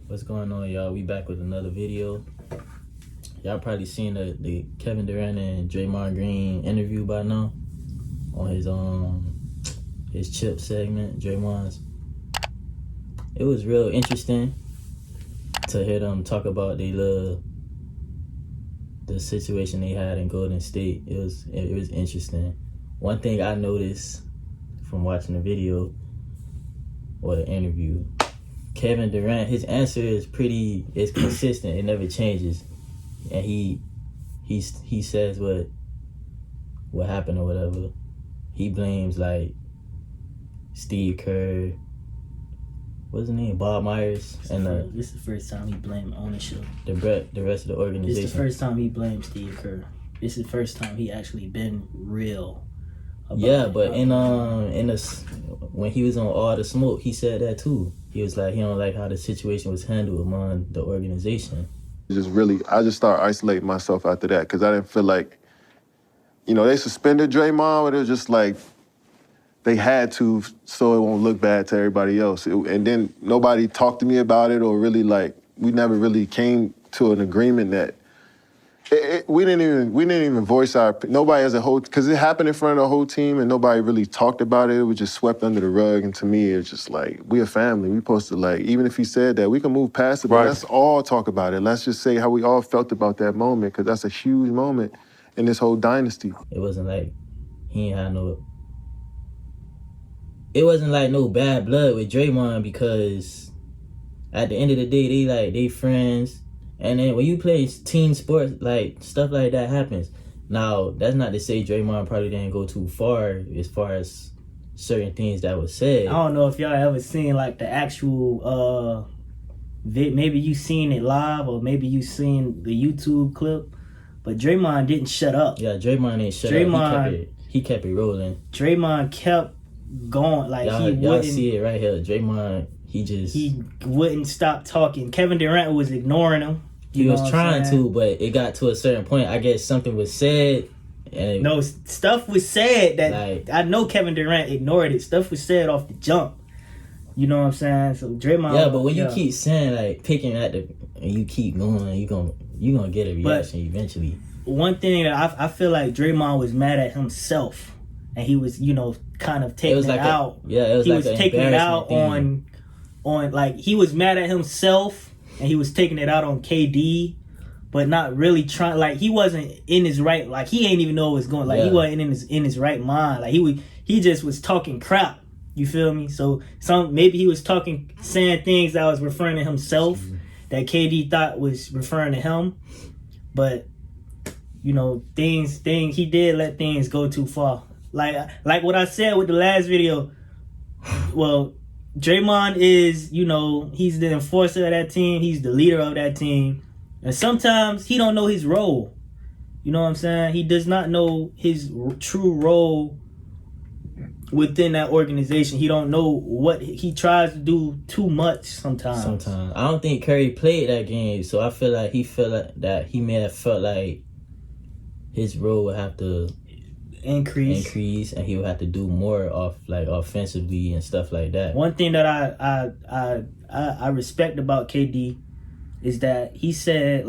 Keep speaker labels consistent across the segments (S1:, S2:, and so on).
S1: What's going on, y'all? We back with another video. Y'all probably seen the Kevin Durant and Draymond Green interview by now on his chip segment, Draymond's. It was real interesting to hear them talk about the situation they had in Golden State. It was interesting. One thing I noticed from watching the video or the interview, Kevin Durant, his answer is consistent. It never changes, and he says what happened or whatever. He blames like Steve Kerr, what's his name, Bob Myers, and
S2: this is the first time he blamed ownership.
S1: The rest of the organization.
S2: This is the first time he blamed Steve Kerr. This is the first time he actually been real.
S1: But when he was on All the Smoke, he said that too. He was like, he don't like how the situation was handled among the organization.
S3: I just started isolating myself after that because I didn't feel like, they suspended Draymond, but it was just like they had to so it won't look bad to everybody else. And then nobody talked to me about it or really we never really came to an agreement that we didn't even voice nobody as a whole, because it happened in front of the whole team and nobody really talked about it. It was just swept under the rug. And to me, it's just like, we a family. We supposed to even if he said that, we can move past it, but let's all talk about it. Let's just say how we all felt about that moment, because that's a huge moment in this whole dynasty.
S1: It wasn't like it wasn't like no bad blood with Draymond, because at the end of the day, they friends. And then when you play team sports, stuff like that happens. Now, that's not to say Draymond probably didn't go too far as certain things that was said.
S2: I don't know if y'all ever seen the actual maybe you seen it live or maybe you seen the YouTube clip, but Draymond didn't shut up.
S1: Yeah, Draymond didn't shut up. He kept it rolling.
S2: Draymond kept going.
S1: Y'all see it right here. Draymond, he
S2: wouldn't stop talking. Kevin Durant was ignoring him.
S1: He was trying to, but it got to a certain point. I guess something was said. And
S2: stuff was said that I know Kevin Durant ignored it. Stuff was said off the jump. You know what I'm saying? So Draymond.
S1: Yeah, but when you keep saying picking at and you keep going, you gonna get a reaction eventually. One
S2: thing that I feel like Draymond was mad at himself, and he was kind of taking it out.
S1: He was taking it out
S2: on he was mad at himself. And he was taking it out on KD, but not really trying. He wasn't in his right. He ain't even know what was going. He wasn't in his right mind. He just was talking crap. You feel me? So maybe he was saying things that was referring to himself that KD thought was referring to him. But he did let things go too far. Like what I said with the last video. Well, Draymond is, he's the enforcer of that team. He's the leader of that team. And sometimes he don't know his role. You know what I'm saying? He does not know his true role within that organization. He don't know what he tries to do too much sometimes.
S1: I don't think Curry played that game, so I feel like he may have felt like his role would have to increase, and he would have to do more offensively and stuff like that. One
S2: thing that I respect about KD is that he said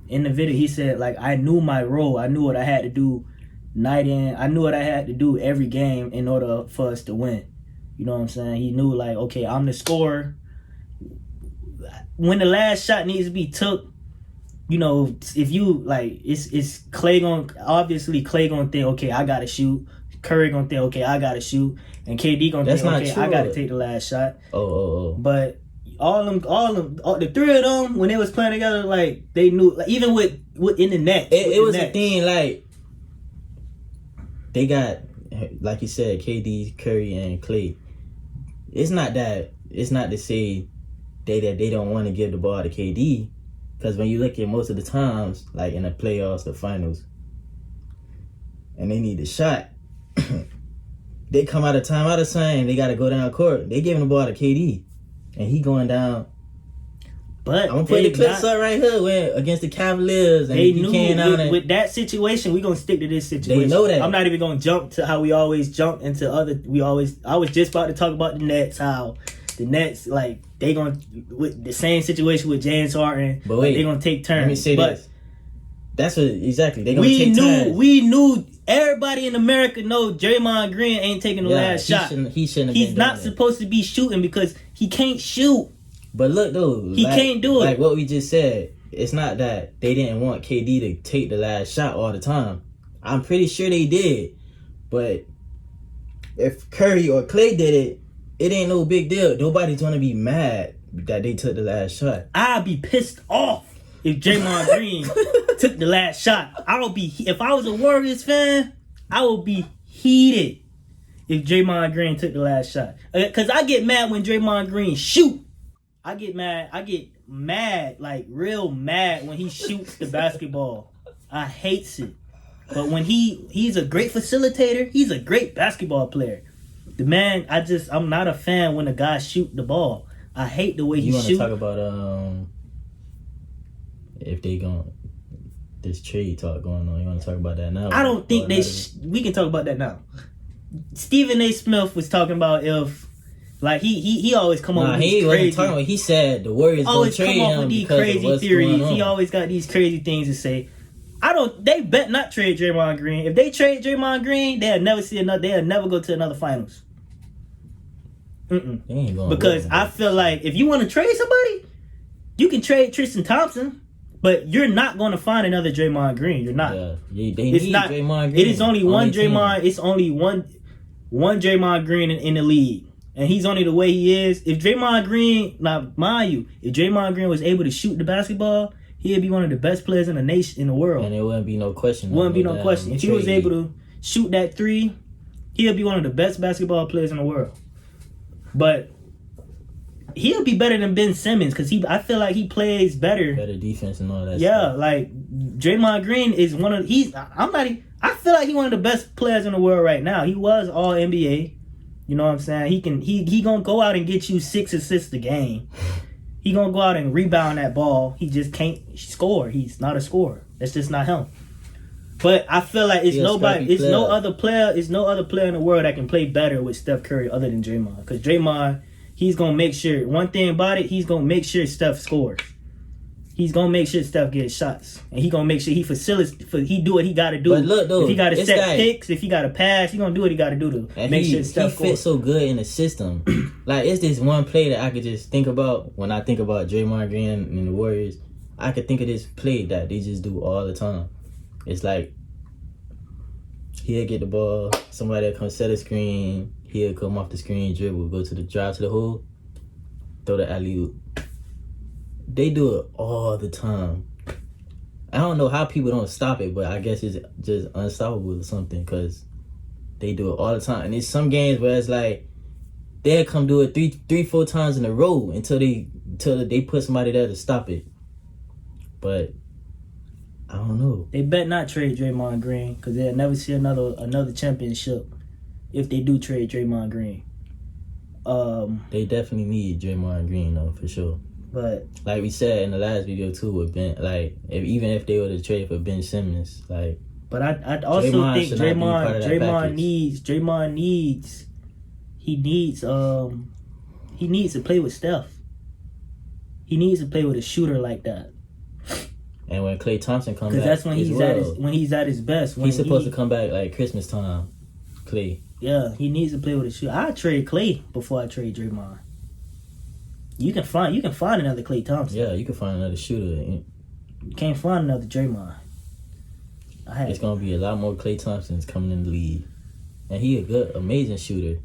S2: in the video, he said I knew my role. I knew what I had to do night in. I knew what I had to do every game in order for us to win. You know what I'm saying? He knew okay, I'm the scorer. When the last shot needs to be took, if you it's Clay gonna think, okay, I gotta shoot. Curry gonna think, okay, I gotta shoot, and KD gonna think, okay, I gotta take the last shot. But the three of them, when they was playing together, they knew, even with in the net.
S1: It was a thing they got, like you said, KD, Curry, and Clay. It's not to say that they don't want to give the ball to KD. Because when you look at most of the times, in the playoffs, the finals, and they need a shot, they come out of timeout saying they got to go down court. They giving the ball to KD, and he going down. But I'm going to put the clips up right here against the Cavaliers. And
S2: they knew with that situation, we're going to stick to this situation.
S1: They know that.
S2: I'm not even going to jump to how we always jump into other. I was just about to talk about the Nets, how the Nets, like, they gonna, with the same situation with James Harden,
S1: but wait,
S2: they gonna take turns.
S1: Let me say this. That's what exactly they gonna take turns.
S2: We knew. Everybody in America know Draymond Green ain't taking the last shot.
S1: He shouldn't.
S2: He's not supposed to be shooting because he can't shoot.
S1: But look though,
S2: he can't do it.
S1: Like what we just said, it's not that they didn't want KD to take the last shot all the time. I'm pretty sure they did. But if Curry or Clay did it, it ain't no big deal. Nobody's gonna be mad that they took the last shot.
S2: I'd be pissed off if Draymond Green took the last shot. If I was a Warriors fan, I would be heated if Draymond Green took the last shot. Cause I get mad when Draymond Green shoot. I get mad, like real mad when he shoots the basketball. I hates it. But when he's a great facilitator, he's a great basketball player. The man, I'm not a fan when a guy shoot the ball. I hate the way he shoot.
S1: You want to talk about if they this trade talk going on? You want to talk about that now?
S2: I don't think we can talk about that now. Stephen A. Smith was talking about if, like, he always come up with these crazy.
S1: He said the Warriors
S2: always
S1: come
S2: up with these crazy theories. He always got these crazy things to say. They bet not trade Draymond Green. If they trade Draymond Green, they'll never go to another finals. Because I feel like if you want to trade somebody, you can trade Tristan Thompson, but you're not going to find another Draymond Green. You're not.
S1: Yeah, they need Draymond Green.
S2: It is only one Draymond. It's only one Draymond Green in the league, and he's only the way he is. If Draymond Green, now mind you, if Draymond Green was able to shoot the basketball, he'd be one of the best players in the world.
S1: And there wouldn't be no question.
S2: Wouldn't be no question. If he was able to shoot that three, he'll be one of the best basketball players in the world. But he'll be better than Ben Simmons because I feel like he plays better.
S1: Better defense and all that.
S2: Yeah,
S1: stuff.
S2: like Draymond Green is I feel like he's one of the best players in the world right now. He was all NBA. You know what I'm saying? He gonna go out and get you 6 assists a game. He gonna go out and rebound that ball. He just can't score. He's not a scorer. That's just not him. But I feel like no other player in the world that can play better with Steph Curry other than Draymond. Because Draymond, he's gonna make sure, one thing about it, he's gonna make sure Steph scores. He's gonna make sure Steph gets shots, and he gonna make sure he do what he got to do.
S1: But look, though,
S2: if he got to set picks, if he got to pass, he gonna do what he got to do to make sure Steph scores.
S1: He fits so good in the system. Like, it's this one play that I could just think about when I think about Draymond Green and the Warriors. I could think of this play that they just do all the time. It's like he'll get the ball, somebody will come set a screen, he'll come off the screen, dribble, go to the drive to the hole, throw the alley-oop. They do it all the time. I don't know how people don't stop it, but I guess it's just unstoppable or something because they do it all the time. And there's some games where it's like they'll come do it 3-4 times in a row until they put somebody there to stop it. But I don't know.
S2: They bet not trade Draymond Green because they'll never see another championship if they do trade Draymond Green.
S1: They definitely need Draymond Green though, for sure.
S2: But
S1: like we said in the last video too with Ben, like even if they were to trade for Ben Simmons, like.
S2: But I also think Draymond needs to play with Steph. He needs to play with a shooter like that.
S1: And when Klay Thompson comes back,
S2: because that's when he's at his best.
S1: He's supposed to come back like Christmas time. Klay.
S2: Yeah, he needs to play with a shooter. I'd trade Klay before I trade Draymond. You can find another Klay Thompson.
S1: Yeah, you can find another shooter.
S2: You can't find another Draymond.
S1: It's gonna be a lot more Klay Thompsons coming in the league, and he a good, amazing shooter.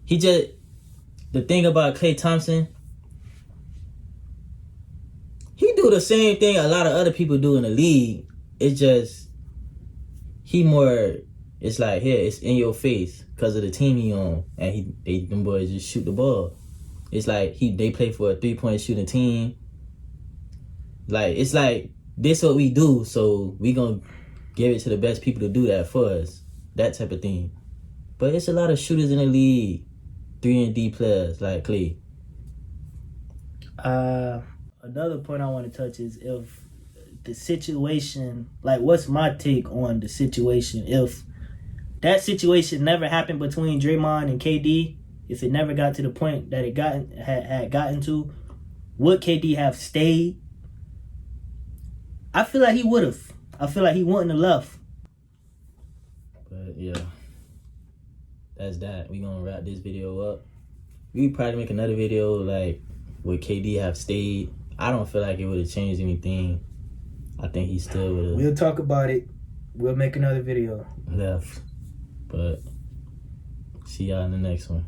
S1: The thing about Klay Thompson, he do the same thing a lot of other people do in the league. It's just it's like here, it's in your face because of the team he on, and them boys just shoot the ball. It's like they play for a 3-point shooting team. Like, it's like, this what we do, so we gonna give it to the best people to do that for us. That type of thing. But it's a lot of shooters in the league. 3-and-D players like Klay.
S2: Another point I want to touch is if the situation, like, what's my take on the situation? If that situation never happened between Draymond and KD, if it never got to the point that it had gotten to, would KD have stayed? I feel like he would have. I feel like he wouldn't have left.
S1: But yeah, that's that. We gonna wrap this video up. We probably make another video like would KD have stayed. I don't feel like it would have changed anything. I think he still would have
S2: We'll talk about it. We'll make another video.
S1: left. But see y'all in the next one.